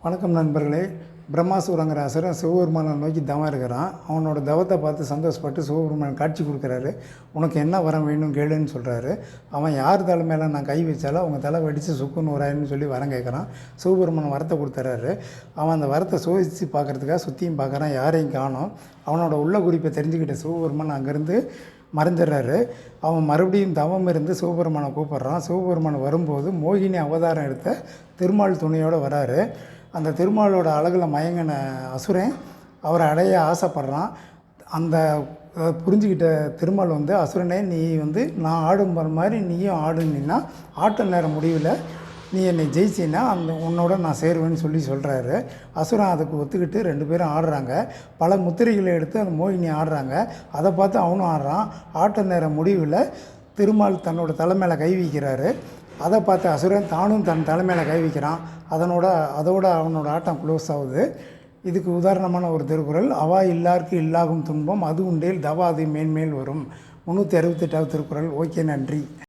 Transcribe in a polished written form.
வணக்கம் நண்பர்களே. பிரம்மாசூரங்கிற அசுரன் சிவபெருமானை நோக்கி தவம் இருக்கிறான். அவனோட தவத்தை பார்த்து சந்தோஷப்பட்டு சிவபெருமான் காட்சி கொடுக்குறாரு. உனக்கு என்ன வரம் வேணும் கேளுன்னு சொல்கிறாரு. அவன் யார் தலை மேலே நான் கை வச்சாலும் அவங்க தலை வெடித்து சுக்குன்னு வராயின்னு சொல்லி வரம் கேட்குறான். சிவபெருமான் வரத்தை கொடுத்துறாரு. அவன் அந்த வரத்தை சோதித்து பார்க்குறதுக்காக சுற்றியும் பார்க்குறான், யாரையும் காணோம். அவனோட உள்ள குறிப்பை தெரிஞ்சுக்கிட்ட சிவபெருமான் அங்கேருந்து மறைஞ்சிட்றாரு. அவன் மறுபடியும் தவம் இருந்து சிவபெருமானை கூப்பிட்றான். சிவபெருமான் வரும்போது மோகினி அவதாரம் எடுத்த திருமால் துணையோடு வராரு. அந்த திருமாலோட அழகில் மயங்கின அசுரன் அவரை அடைய ஆசைப்படுறான். அந்த புரிஞ்சுக்கிட்ட திருமால் அசுரனே, நீ நான் ஆடும் மாதிரி நீயும் ஆடுனா ஆட்ட நேரம் முடிவில் நீ என்னை ஜெயிச்சின்னா உன்னோட நான் சேருவேன்னு சொல்கிறாரு. அசுரன் அதுக்கு ஒத்துக்கிட்டு 2 பேரும் ஆடுறாங்க. பல முத்திரைகளை எடுத்து அந்த மோகினி ஆடுறாங்க. அதை பார்த்து அவனும் ஆடுறான். ஆட்ட நேரம் முடிவில் திருமால் தன்னோட தலை மேலே கை வைக்கிறாரு. அதை பார்த்து அசுரன் தானும் தன் தலை மேலே கை வைக்கிறான். அதோட அவனோட ஆட்டம் க்ளோஸ் ஆகுது. இதுக்கு உதாரணமான ஒரு திருக்குறள், அவா இல்லார்க்கு இல்லாகும் துன்பம் அது உண்டேல் தவா அது மேன்மேல் வரும். 368வது திருக்குறள். ஓகே, நன்றி.